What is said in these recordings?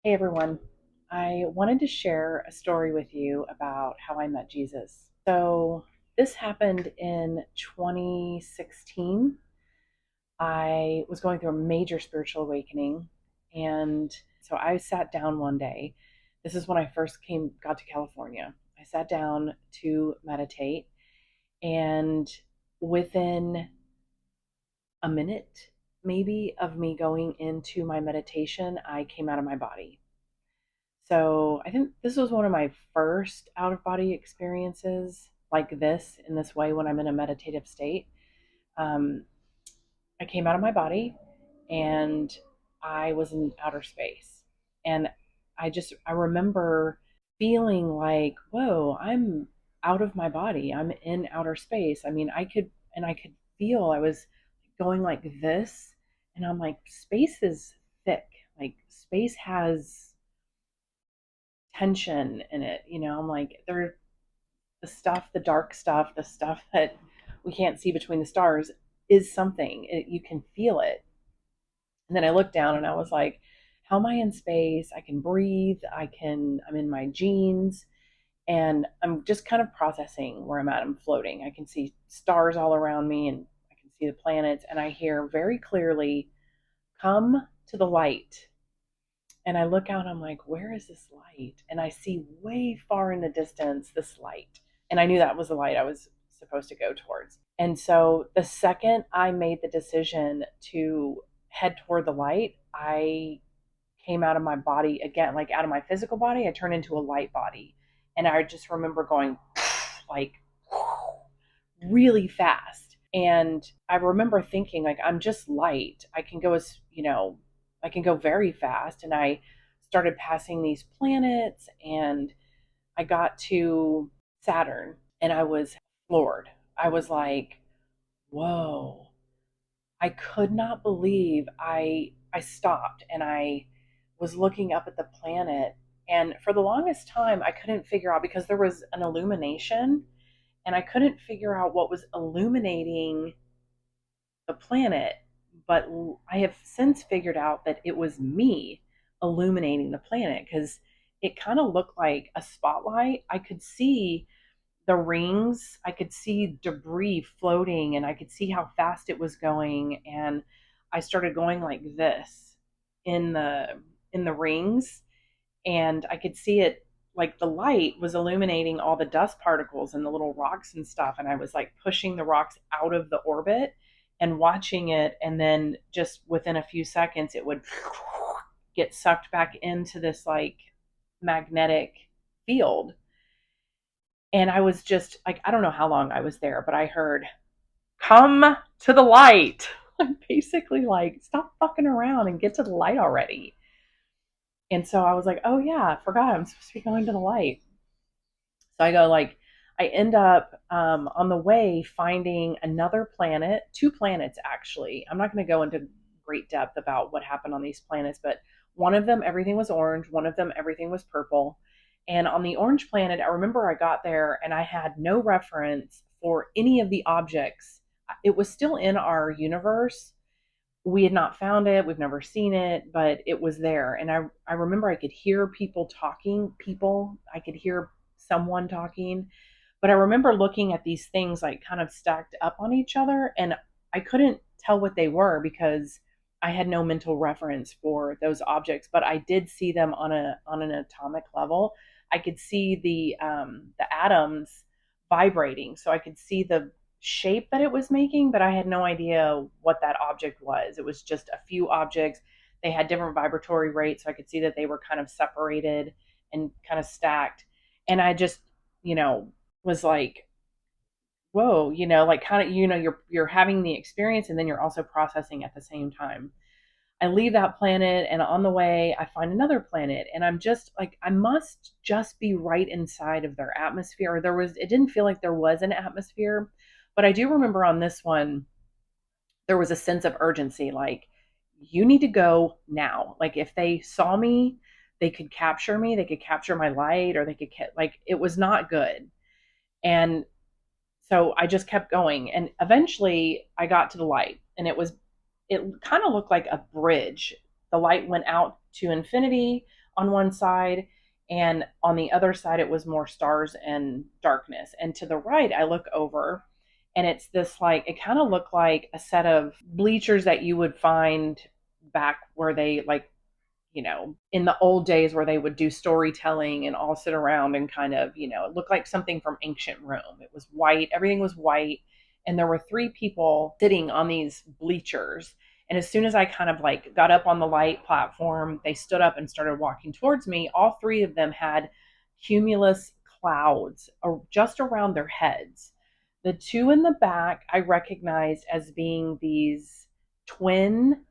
Hey everyone. I wanted to share a story with you about how I met Jesus. So, this happened in 2016. I was going through a major spiritual awakening, and so I sat down one day. This is when I first got to California. I sat down to meditate, and within a minute maybe of me going into my meditation, I came out of my body. So I think this was one of my first out of body experiences like this in this way when I'm in a meditative state. Um, I came out of my body and I was in outer space. And I remember feeling like, whoa, I'm out of my body. I'm in outer space. I mean, I could feel I was going like this. And I'm like, space is thick. Like, space has tension in it. I'm like, the stuff, the dark stuff, the stuff that we can't see between the stars is something. You can feel it. And then I looked down and I was like, how am I in space? I can breathe. I'm in my jeans. And I'm just kind of processing where I'm at. I'm floating. I can see stars all around me and I can see the planets. And I hear very clearly, come to the light. And I look out and I'm like, where is this light? And I see way far in the distance this light. And I knew that was the light I was supposed to go towards. And so the second I made the decision to head toward the light, I came out of my body again, like out of my physical body. I turned into a light body. And I just remember going like really fast. And I remember thinking, like, I'm just light. I can go very fast. And I started passing these planets and I got to Saturn and I was floored. I was like, whoa. I could not believe I stopped and I was looking up at the planet. And for the longest time, I couldn't figure out because there was an illumination and I couldn't figure out what was illuminating the planet. But I have since figured out that it was me illuminating the planet because it kind of looked like a spotlight. I could see the rings, I could see debris floating, and I could see how fast it was going. And I started going like this in the rings, and I could see it like the light was illuminating all the dust particles and the little rocks and stuff. And I was like pushing the rocks out of the orbit and watching it. And then just within a few seconds, it would get sucked back into this like magnetic field. And I was just like, I don't know how long I was there, but I heard, come to the light. I'm basically like, stop fucking around and get to the light already. And so I was like, oh yeah, I forgot I'm supposed to be going to the light. So I end up on the way finding another planet, two planets actually. I'm not going to go into great depth about what happened on these planets, but one of them, everything was orange, one of them, everything was purple. And on the orange planet, I remember I got there and I had no reference for any of the objects. It was still in our universe. We had not found it, we've never seen it, but it was there. And I remember I could hear people, I could hear someone talking. But I remember looking at these things like kind of stacked up on each other, and I couldn't tell what they were because I had no mental reference for those objects. But I did see them on an atomic level. I could see the atoms vibrating, so I could see the shape that it was making, but I had no idea what that object was. It was just a few objects. They had different vibratory rates, so I could see that they were kind of separated and kind of stacked. And I just, you know, was like, whoa, like kind of, you're having the experience and then you're also processing at the same time. I leave that planet and on the way I find another planet and I'm just like I must just be right inside of their atmosphere. Or it didn't feel like there was an atmosphere, but I do remember on this one there was a sense of urgency like you need to go now. Like if they saw me, they could capture me, they could capture my light or they could like it was not good. And so I just kept going and eventually I got to the light and it kind of looked like a bridge. The light went out to infinity. on one side, and on the other side it was more stars and darkness. And to the right I look over, and it's this, like, it kind of looked like a set of bleachers that you would find back where they, like, in the old days where they would do storytelling and all sit around and kind of, it looked like something from ancient Rome. It was white, everything was white, and there were three people sitting on these bleachers. And as soon as I kind of like got up on the light platform, they stood up and started walking towards me. All three of them had cumulus clouds just around their heads. The two in the back I recognized as being these twin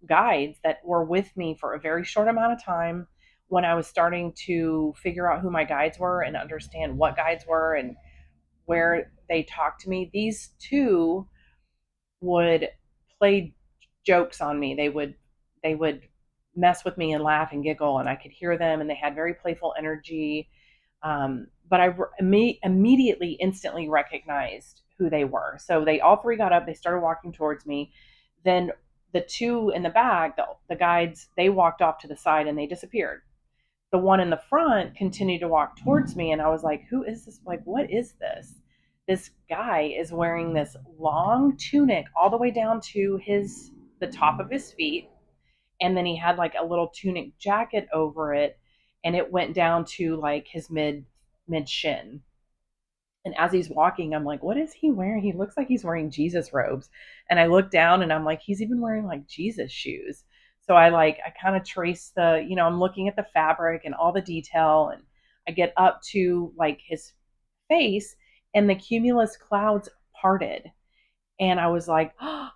guides that were with me for a very short amount of time when I was starting to figure out who my guides were and understand what guides were and where they talked to me. These two would play jokes on me. They would mess with me and laugh and giggle, and I could hear them, and they had very playful energy. But I immediately, instantly recognized who they were. So they all three got up, they started walking towards me. Then the two in the back, the guides, they walked off to the side and they disappeared. The one in the front continued to walk towards me, and I was like, who is this? Like, what is this? This guy is wearing this long tunic all the way down to the top of his feet, and then he had like a little tunic jacket over it, and it went down to like his mid shin. And as he's walking, I'm like, what is he wearing? He looks like he's wearing Jesus robes. And I look down and I'm like, he's even wearing like Jesus shoes. So I kind of trace I'm looking at the fabric and all the detail. And I get up to like his face, and the cumulus clouds parted. And I was like, oh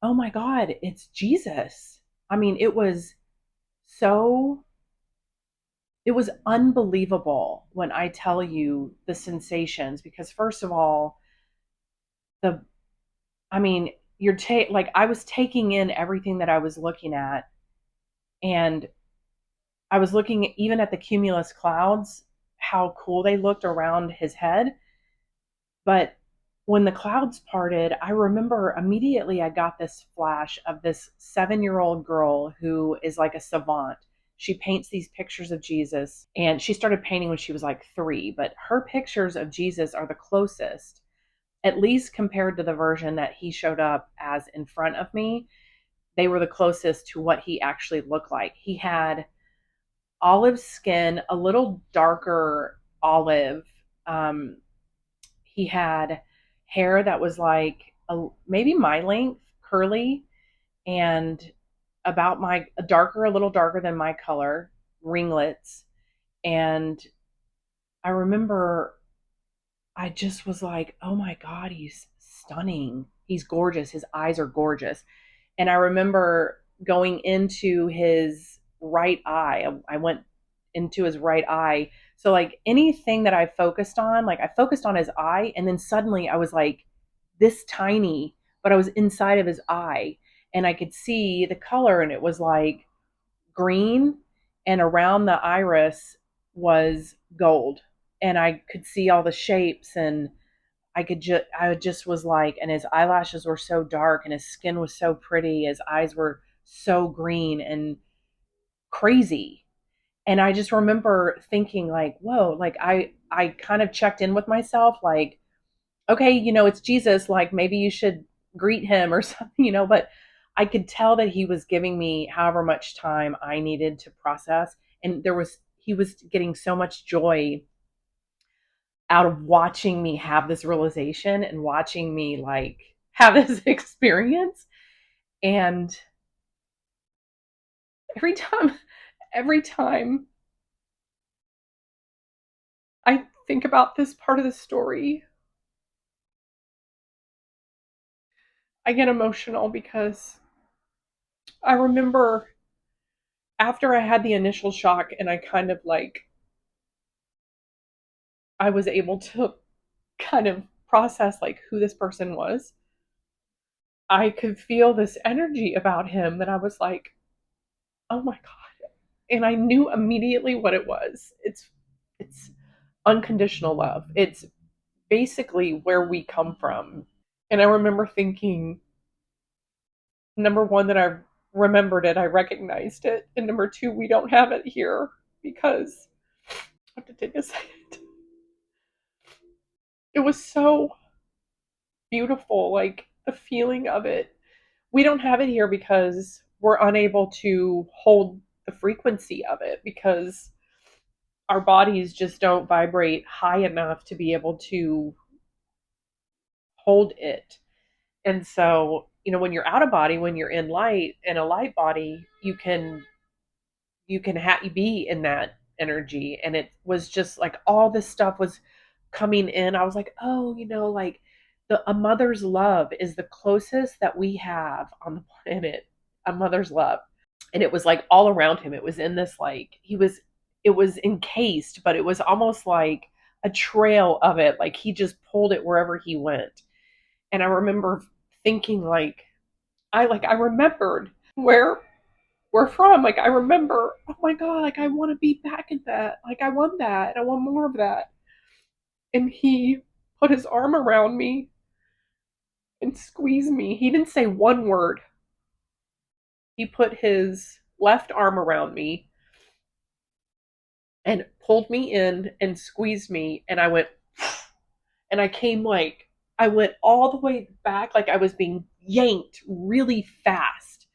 my God, it's Jesus. I mean, so it was unbelievable when I tell you the sensations, because first of all, the I mean, like, I was taking in everything that I was looking at, and I was looking even at the cumulus clouds, how cool they looked around his head. But when the clouds parted, I remember immediately I got this flash of this 7-year-old girl who is like a savant. She paints these pictures of Jesus, and she started painting when she was like 3, but her pictures of Jesus are the closest, at least compared to the version that he showed up as in front of me. They were the closest to what he actually looked like. He had olive skin, a little darker olive. Um, he had hair that was like maybe my length, curly, and about my a little darker than my color, ringlets. And I remember I just was like, oh my God, he's stunning. He's gorgeous. His eyes are gorgeous. And I remember going into his right eye. I went into his right eye. So like anything that I focused on, like I focused on his eye, and then suddenly I was like this tiny, but I was inside of his eye, and I could see the color, and it was like green, and around the iris was gold, and I could see all the shapes, and I just was like, and his eyelashes were so dark, and his skin was so pretty, his eyes were so green and crazy. And I just remember thinking like, whoa, like I kind of checked in with myself, like, okay, it's Jesus, like maybe you should greet him or something, but I could tell that he was giving me however much time I needed to process. And he was getting so much joy out of watching me have this realization and watching me like have this experience. And every time, every time I think about this part of the story, I get emotional because I remember after I had the initial shock and I kind of like, I was able to kind of process like who this person was. I could feel this energy about him that I was like, oh my God. And I knew immediately what it was. It's unconditional love. It's basically where we come from. And I remember thinking, number one, that remembered it, I recognized it. And number two, we don't have it here because I have to take a second. It was so beautiful, like the feeling of it. We don't have it here because we're unable to hold the frequency of it because our bodies just don't vibrate high enough to be able to hold it. And so, when you're out of body, when you're in a light body, you can be in that energy. And it was just like all this stuff was coming in. I was like, oh, like a mother's love is the closest that we have on the planet. A mother's love. And it was like all around him. It was in this, like, it was encased, but it was almost like a trail of it. Like he just pulled it wherever he went. And I remember thinking, like, I remembered where we're from. Like I remember, oh my God, like I want to be back in that. Like I want that. And I want more of that. And he put his arm around me and squeezed me. He didn't say one word. He put his left arm around me and pulled me in and squeezed me. And I went, and I went all the way back, like I was being yanked really fast,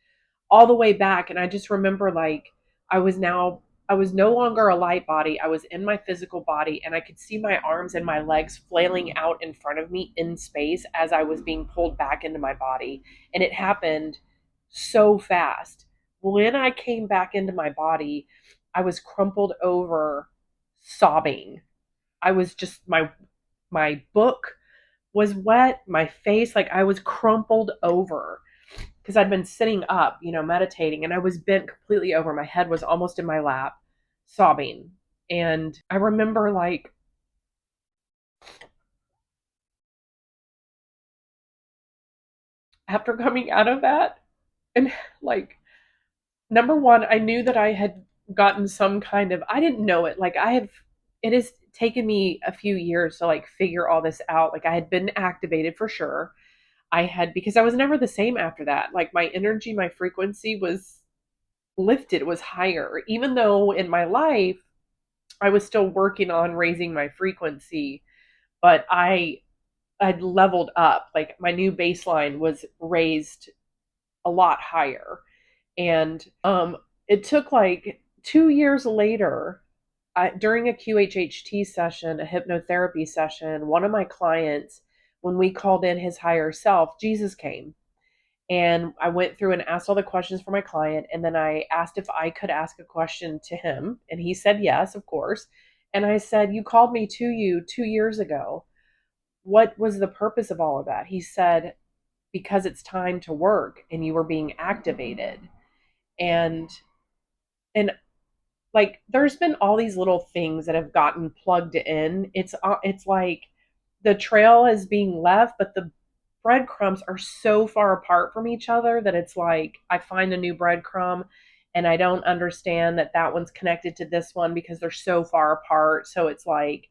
all the way back. And I just remember, like, I was now, I was no longer a light body. I was in my physical body, and I could see my arms and my legs flailing out in front of me in space as I was being pulled back into my body. And it happened so fast. When I came back into my body, I was crumpled over sobbing. I was just my book was wet, my face, like I was crumpled over because I'd been sitting up, meditating, and I was bent completely over. My head was almost in my lap, sobbing. And I remember, like, after coming out of that, and like, number one, I knew that I had gotten some kind of, I didn't know it. Like, it has taken me a few years to like figure all this out. Like, I had been activated for sure. Because I was never the same after that. Like, my energy, my frequency was lifted, was higher, even though in my life I was still working on raising my frequency, but I'd leveled up. Like my new baseline was raised a lot higher. And it took like 2 years later, during a QHHT session, a hypnotherapy session, one of my clients, when we called in his higher self, Jesus came. And I went through and asked all the questions for my client. And then I asked if I could ask a question to him. And he said yes, of course. And I said, you called me to you 2 years ago. What was the purpose of all of that? He said, because it's time to work and you were being activated. And and like there's been all these little things that have gotten plugged in. It's like the trail is being left, but the breadcrumbs are so far apart from each other that it's like I find a new breadcrumb and I don't understand that that one's connected to this one because they're so far apart. So it's like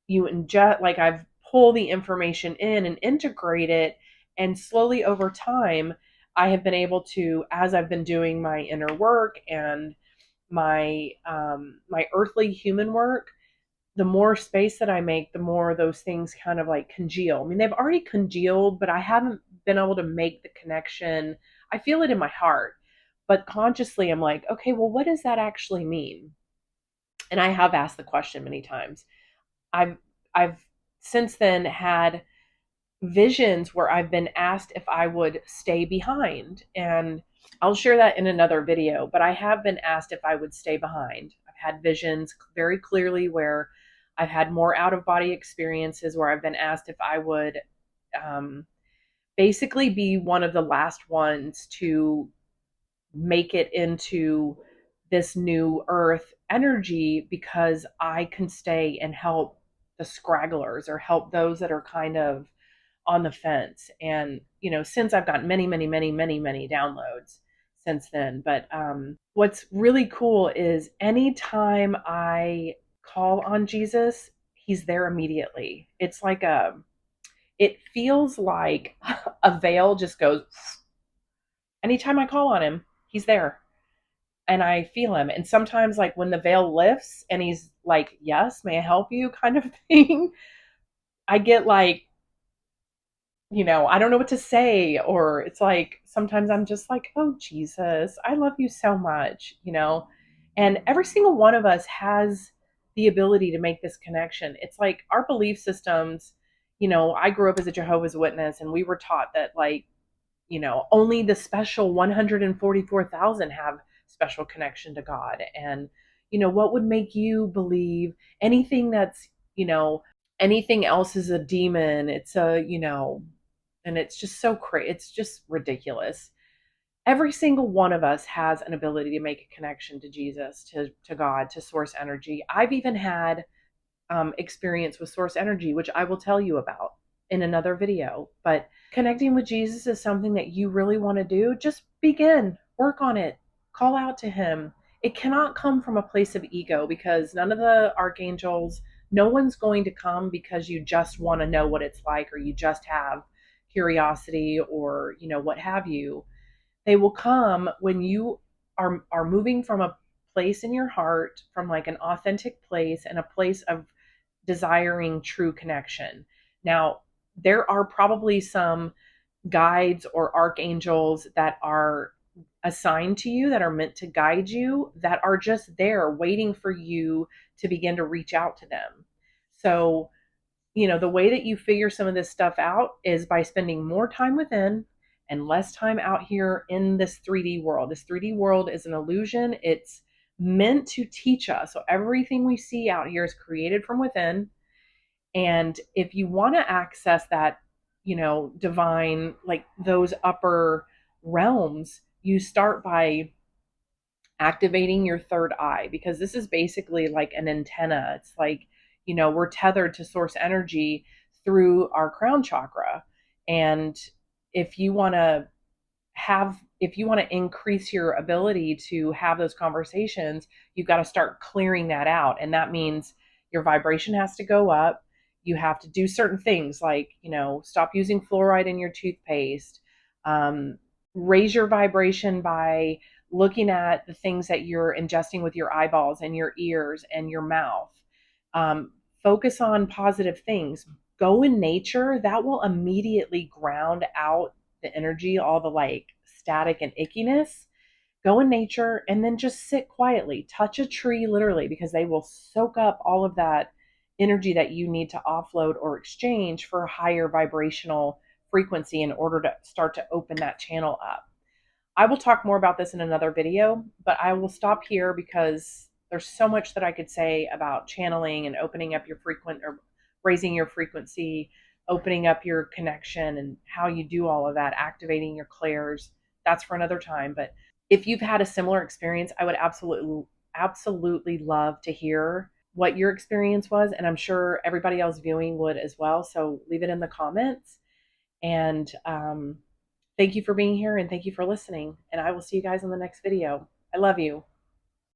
you ingest, like I've pulled the information in and integrate it, and slowly over time I have been able to, as I've been doing my inner work and my earthly human work, the more space that I make, the more those things kind of like congeal. I mean, they've already congealed, but I haven't been able to make the connection. I feel it in my heart, but consciously I'm like, okay, well, what does that actually mean? And I have asked the question many times. I've since then had visions where I've been asked if I would stay behind. And I'll share that in another video, but I have been asked if I would stay behind. I've had visions very clearly where I've had more out of body experiences where I've been asked if I would um, basically be one of the last ones to make it into this new earth energy because I can stay and help the scragglers or help those that are kind of on the fence. And, since I've gotten many, many, many, many, many downloads since then. But what's really cool is anytime I call on Jesus, he's there immediately. It feels like a veil just goes anytime I call on him. He's there and I feel him. And sometimes, like when the veil lifts and he's like, "Yes, may I help you?" kind of thing, I get like, I don't know what to say. Or it's like sometimes I'm just like, "Oh, Jesus, I love you so much." And every single one of us has the ability to make this connection. It's like our belief systems. I grew up as a Jehovah's Witness, and we were taught that, like, only the special 144,000 have special connection to God. And, what would make you believe anything that's, anything else is a demon? It's and it's just so crazy. It's just ridiculous. Every single one of us has an ability to make a connection to Jesus, to God, to source energy. I've even had experience with source energy, which I will tell you about in another video. But connecting with Jesus is something that you really want to do. Just begin, work on it, call out to him. It cannot come from a place of ego, because none of the archangels, no one's going to come because you just want to know what it's like, or you just have curiosity, or what have you. They will come when you are moving from a place in your heart, from like an authentic place and a place of desiring true connection. Now, there are probably some guides or archangels that are assigned to you, that are meant to guide you, that are just there waiting for you to begin to reach out to them. So, the way that you figure some of this stuff out is by spending more time within and less time out here in this 3D world. This 3D world is an illusion. It's meant to teach us. So everything we see out here is created from within. And if you want to access that, divine, like those upper realms, you start by activating your third eye, because this is basically like an antenna. It's like, we're tethered to source energy through our crown chakra. And if you want to increase your ability to have those conversations, you've got to start clearing that out. And that means your vibration has to go up. You have to do certain things like, stop using fluoride in your toothpaste. um, Raise your vibration by looking at the things that you're ingesting with your eyeballs and your ears and your mouth. Focus on positive things. Go in nature. That will immediately ground out the energy, all the like static and ickiness. Go in nature and then just sit quietly. Touch a tree, literally, because they will soak up all of that energy that you need to offload or exchange for a higher vibrational frequency in order to start to open that channel up. I will talk more about this in another video, but I will stop here because there's so much that I could say about channeling and opening up your or raising your frequency, opening up your connection, and how you do all of that, activating your clairs. That's for another time. But if you've had a similar experience, I would absolutely love to hear what your experience was, and I'm sure everybody else viewing would as well. So leave it in the comments. And thank you for being here, and thank you for listening. And I will see you guys in the next video. I love you.